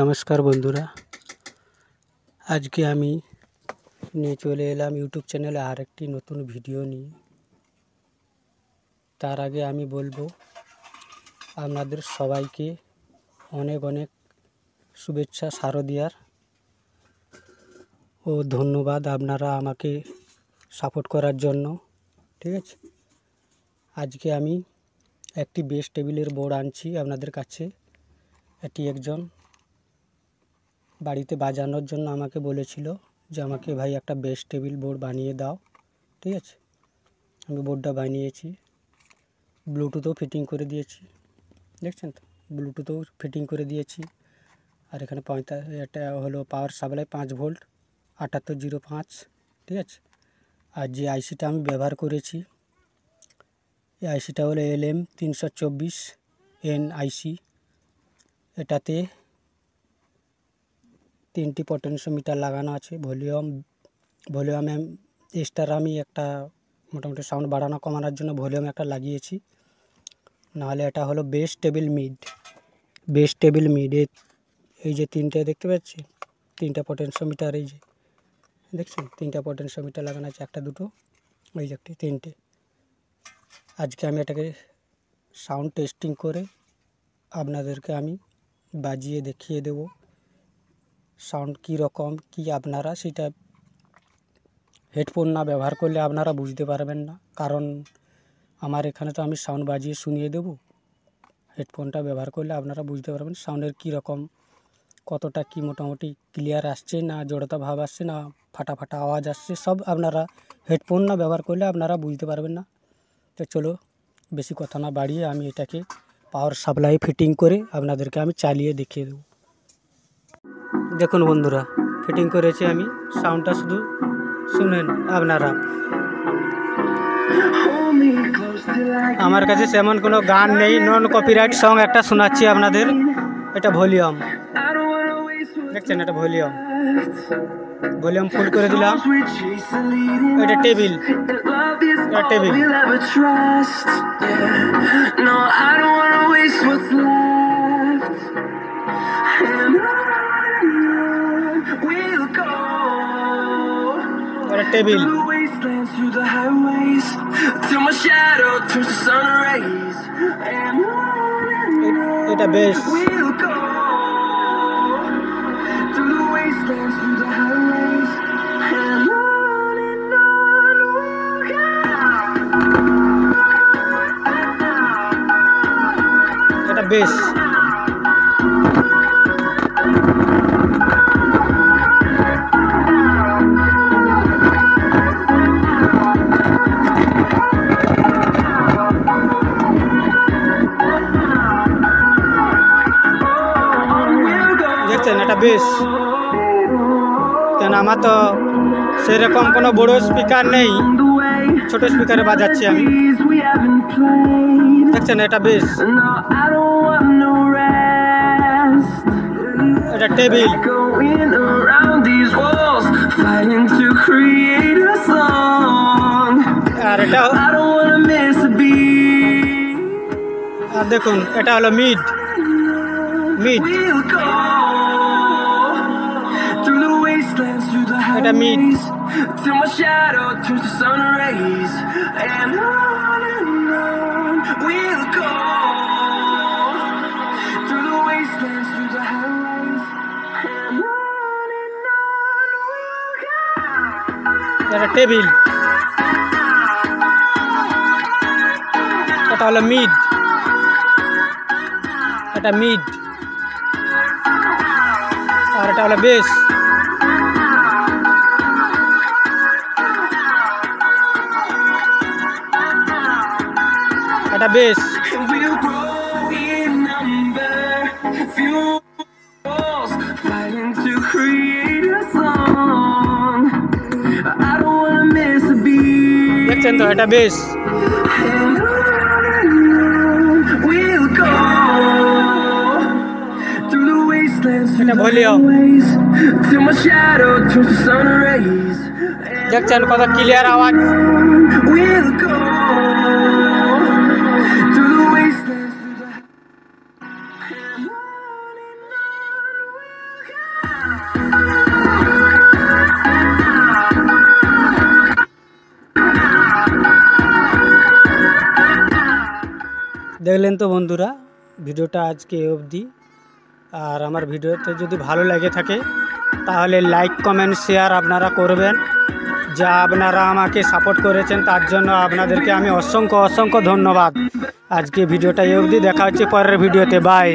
নমস্কার বন্ধুরা, আজকে আমি নিয়ে চলে এলাম ইউটিউব চ্যানেলে আরেকটি নতুন ভিডিও নিয়ে। তার আগে আমি বলবো আপনাদের সবাইকে অনেক অনেক শুভেচ্ছা শারদিয়ার ও ধন্যবাদ আপনারা আমাকে সাপোর্ট করার জন্য। ঠিক আছে, আজকে আমি একটি বেস টেবিলের বোর্ড আনছি আপনাদের কাছে। এটি একজন বাড়িতে বাজানোর জন্য আমাকে বলেছিল যে আমাকে ভাই একটা বেস টেবিল বোর্ড বানিয়ে দাও। ঠিক আছে, আমি বোর্ডটা বানিয়েছি, ব্লুটুথও ফিটিং করে দিয়েছি। দেখছেন তো, ব্লুটুথও ফিটিং করে দিয়েছি। আর এখানে এটা হলো পাওয়ার সাপ্লাই 5 ভোল্ট 7805। ঠিক আছে, আর যে আইসিটা আমি ব্যবহার করেছি, এই আইসিটা হলো LM324N আইসি। এটাতে 3টি পটেনশিওমিটার লাগানো আছে। ভলিউম এক্সট্রা আমি একটা মোটামুটি সাউন্ড বাড়ানো কমানোর জন্য ভলিউম একটা লাগিয়েছি। নাহলে এটা হলো বেস টেবিল মিড। এই যে 3টে দেখতে পাচ্ছি, 3টা পটেনশিওমিটার, এই যে দেখছেন 3টা পটেনশিওমিটার লাগানো আছে, একটা দুটো এই যে 3টে। আজকে আমি এটাকে সাউন্ড টেস্টিং করে আপনাদেরকে আমি বাজিয়ে দেখিয়ে দেব সাউন্ড কী রকম কি। আপনারা সেটা হেডফোন না ব্যবহার করলে আপনারা বুঝতে পারবেন না, কারণ আমার এখানে তো আমি সাউন্ড বাজিয়ে শুনিয়ে দেব। হেডফোনটা ব্যবহার করলে আপনারা বুঝতে পারবেন সাউন্ডের কী রকম, কতটা কি মোটামুটি ক্লিয়ার আসছে, না জড়তা ভাব আসছে, না ফাটা ফাটা আওয়াজ আসছে, সব আপনারা হেডফোন না ব্যবহার করলে আপনারা বুঝতে পারবেন না। তো চলো, বেশি কথা না বাড়িয়ে আমি এটাকে পাওয়ার সাপ্লাই ফিটিং করে আপনাদেরকে আমি চালিয়ে দেখিয়ে দেব। দেখুন বন্ধুরা, ফিটিং করেছি আমি, সাউন্ডটা শুধু শুনেন আপনারা। আমার কাছে তেমন কোনো গান নেই, নন কপিরাইট সং একটা শোনাচ্ছি আপনাদের। এটা ভলিউম দেখছেন, এটা ভলিউম ফুল করে দিলাম। এটা টেবিল, টেবিল, এটা বেস, এটা বেস। দেখছেন, এটা বেস। কেন আমার তো সেরকম কোনো বড় স্পিকার নেই, ছোট স্পিকারে বাজাচ্ছি আমি। দেখছেন, এটা বেস, এটা টেবিল, আর এটা আর দেখুন, এটা হলো মিড। এটা মিড। এটা টেবিল, এটা হলো মিড, এটা মিড, আর এটা হলো বেস। এটা বেস। দেখছেন তো, এটা বেস। এটা ভলিউম। দেখছেন কত ক্লিয়ার আওয়াজ। দেখলেন তো বন্ধুরা, ভিডিওটা আজকে এ অবধি। আর আমার ভিডিওতে যদি ভালো লেগে থাকে তাহলে লাইক কমেন্ট শেয়ার আপনারা করবেন। যা আপনারা আমাকে সাপোর্ট করেছেন তার জন্য আপনাদেরকে আমি অসংখ্য ধন্যবাদ। আজকে ভিডিওটা এ অবধি, দেখা হচ্ছে পরের ভিডিওতে। বাই।